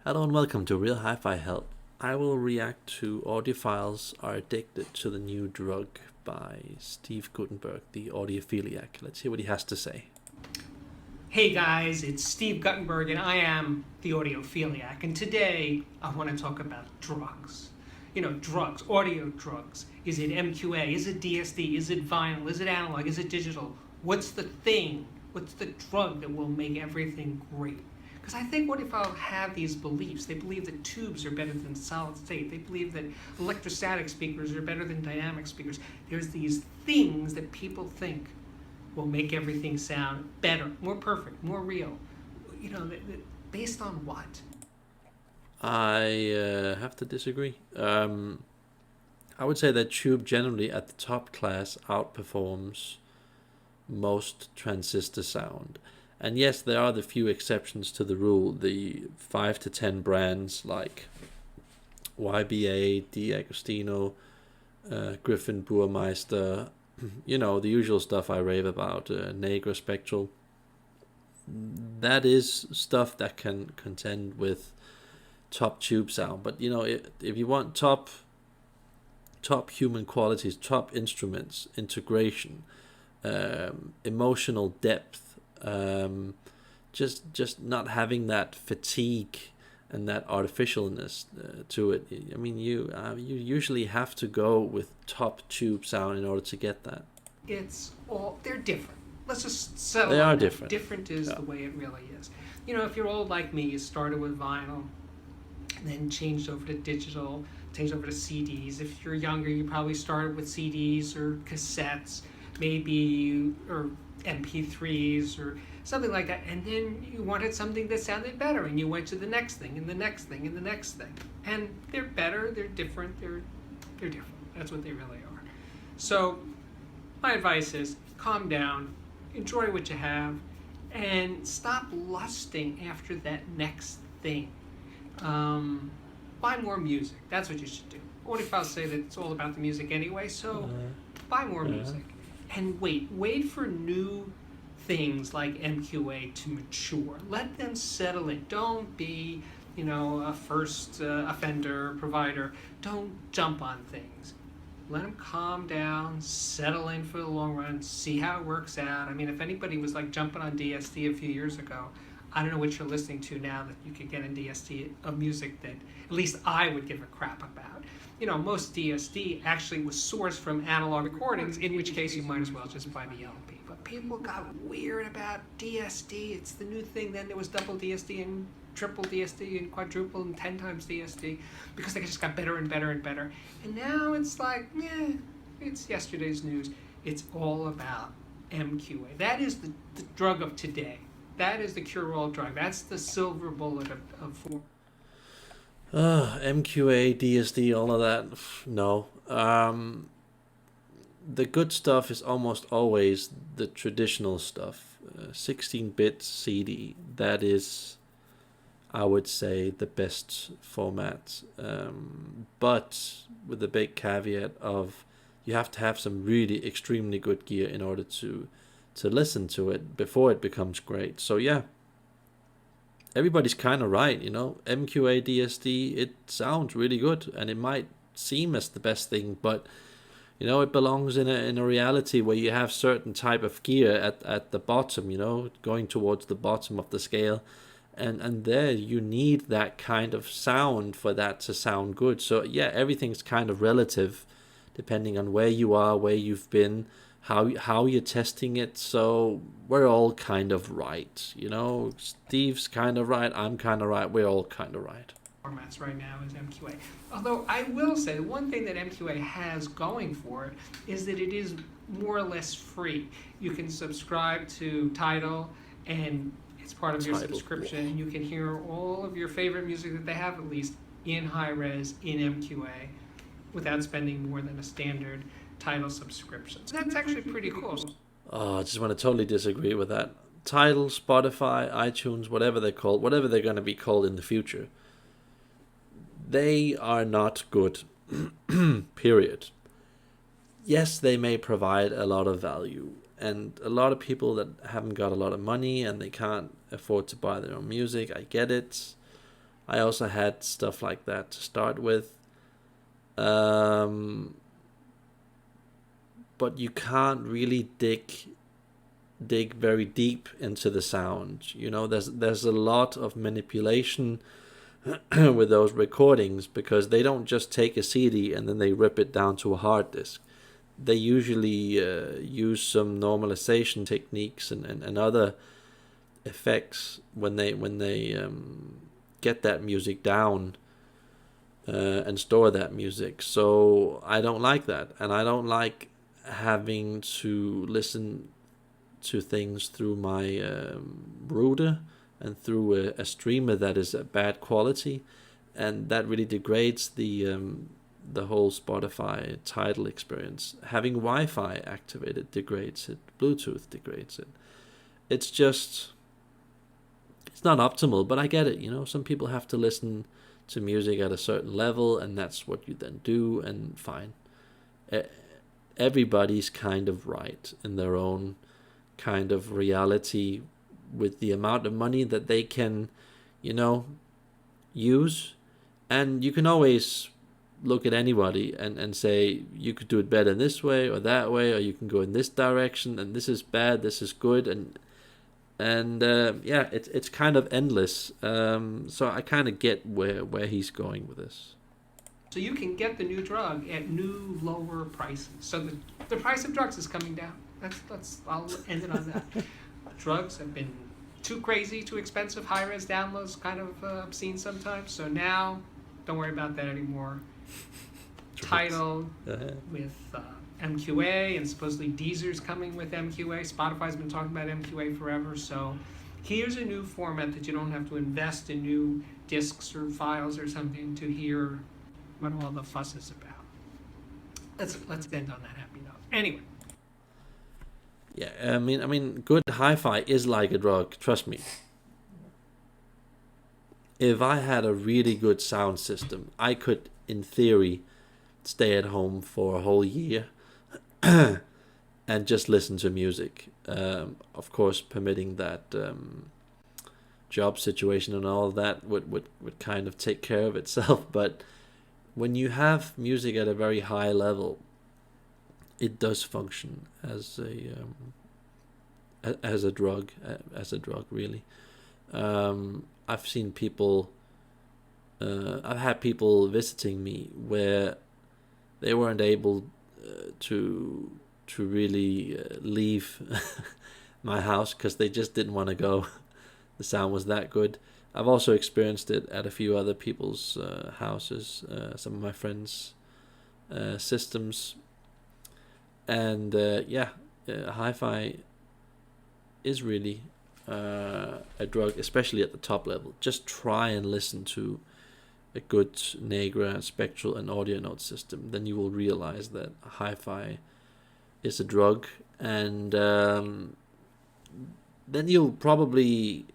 Hello and welcome to Real Hi-Fi Help. I will react to Audiophiles Are Addicted to the New Drug by Steve Guttenberg, the Audiophiliac. Let's hear what he has to say. Hey guys, it's Steve Guttenberg and I am the Audiophiliac, and today I want to talk about drugs. You know, drugs, audio drugs. Is it MQA? Is it DSD? Is it vinyl? Is it analog? Is it digital? What's the thing? What's the drug that will make everything great? Because I think Audiophiles have these beliefs. They believe that tubes are better than solid state. They believe that electrostatic speakers are better than dynamic speakers. There's these things that people think will make everything sound better, more perfect, more real. You know, based on what? I have to disagree. I would say that tube generally at the top class outperforms most transistor sound. And yes, there are the few exceptions to the rule, the 5 to 10 brands like YBA, D'Agostino, Griffin, Burmeister, you know, the usual stuff I rave about, Negra Spectral. That is stuff that can contend with top tube sound. But, you know, if you want top human qualities, top instruments, integration, emotional depth, just not having that fatigue and that artificialness to it. I mean, you usually have to go with top tube sound in order to get that. They're different. Let's just settle They on are that. different. Different is the way it really is. You know, if you're old like me, you started with vinyl, then changed over to digital, changed over to CDs. If you're younger, you probably started with CDs or cassettes, maybe, or MP3s or something like that, and then you wanted something that sounded better, and you went to the next thing, and the next thing, and the next thing. And they're better, they're different, they're different. That's what they really are. So my advice is calm down, enjoy what you have, and stop lusting after that next thing. Buy more music. That's what you should do. Audiophile say that it's all about the music anyway, so buy more music. And wait for new things like MQA to mature. Let them settle in. Don't be, you know, a first offender provider. Don't jump on things. Let them calm down, settle in for the long run, see how it works out. I mean, if anybody was like jumping on DSD a few years ago, I don't know what you're listening to now that you could get in DSD of music that at least I would give a crap about. You know, most DSD actually was sourced from analog recordings, in which case you might as well just buy the LP. But people got weird about DSD. It's the new thing. Then there was double DSD and triple DSD and quadruple and 10 times DSD because they just got better and better and better. And now it's like, it's yesterday's news. It's all about MQA. That is the drug of today. That is the cure-all drug. That's the silver bullet of form. MQA, DSD, all of that, no. The good stuff is almost always the traditional stuff. 16-bit CD, that is, I would say, the best format. But with the big caveat of you have to have some really extremely good gear in order to listen to it before it becomes great. So yeah, everybody's kind of right, you know. MQA, DSD, it sounds really good, and it might seem as the best thing, but you know, it belongs in a reality where you have certain type of gear at the bottom, you know, going towards the bottom of the scale, and there you need that kind of sound for that to sound good. So yeah, everything's kind of relative depending on where you are, where you've been, how you're testing it. So we're all kind of right, you know. Steve's kind of right, I'm kind of right, we're all kind of right. Formats right now is MQA. Although I will say the one thing that MQA has going for it is that it is more or less free. You can subscribe to Tidal and it's part of your subscription. You can hear all of your favorite music that they have, at least in high res in MQA, without spending more than a standard Tidal subscription. So that's actually pretty cool. Oh, I just want to totally disagree with that. Tidal, Spotify, iTunes, whatever they're called, whatever they're going to be called in the future, they are not good, period. Yes, they may provide a lot of value, and a lot of people that haven't got a lot of money and they can't afford to buy their own music, I get it. I also had stuff like that to start with. But you can't really dig very deep into the sound. You know, there's a lot of manipulation with those recordings, because they don't just take a CD and then they rip it down to a hard disk. They usually use some normalization techniques and other effects when they get that music down and store that music. So I don't like that, and I don't like having to listen to things through my router and through a streamer that is at bad quality, and that really degrades the whole Spotify title experience. Having Wi-Fi activated degrades it. Bluetooth degrades it. It's not optimal, but I get it. You know, some people have to listen to music at a certain level, and that's what you then do, and fine. Everybody's kind of right in their own kind of reality with the amount of money that they can, you know, use. And you can always look at anybody and say, you could do it better in this way or that way, or you can go in this direction, and this is bad, this is good, and yeah, it's kind of endless. So I kind of get where he's going with this. So you can get the new drug at new, lower prices. So the price of drugs is coming down. I'll end it on that. Drugs have been too crazy, too expensive. High-res downloads kind of obscene sometimes. So now, don't worry about that anymore. Tidal with MQA, and supposedly Deezer's coming with MQA. Spotify's been talking about MQA forever. So here's a new format that you don't have to invest in new discs or files or something to hear what all the fuss is about. Let's end on that happy note. Anyway. Yeah, I mean, good hi-fi is like a drug. Trust me. If I had a really good sound system, I could, in theory, stay at home for a whole year and just listen to music. Of course, permitting that job situation and all of that would kind of take care of itself. But when you have music at a very high level, it does function as a drug, really. I've seen people, I've had people visiting me where they weren't able to really leave my house because they just didn't want to go. The sound was that good. I've also experienced it at a few other people's houses, some of my friends' systems. And hi-fi is really a drug, especially at the top level. Just try and listen to a good Negra, spectral, and audio note system. Then you will realize that hi-fi is a drug, and then you'll probably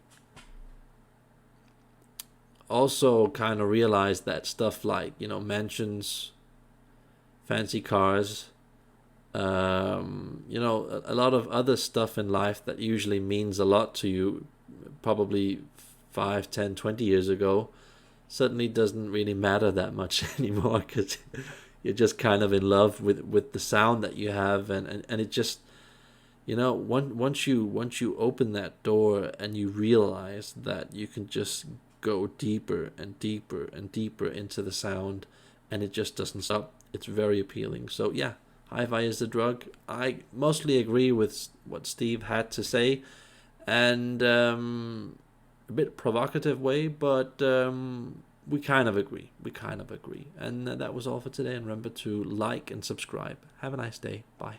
also kind of realize that stuff like, you know, mansions, fancy cars, you know, a lot of other stuff in life that usually means a lot to you probably 5, 10, 20 years ago suddenly doesn't really matter that much anymore, because you're just kind of in love with the sound that you have, and it just, you know, once you open that door and you realize that you can just go deeper and deeper and deeper into the sound, and it just doesn't stop, it's very appealing. So yeah, hi-fi is the drug. I mostly agree with what Steve had to say, and a bit provocative way, but we kind of agree. And that was all for today. And remember to like and subscribe. Have a nice day. Bye.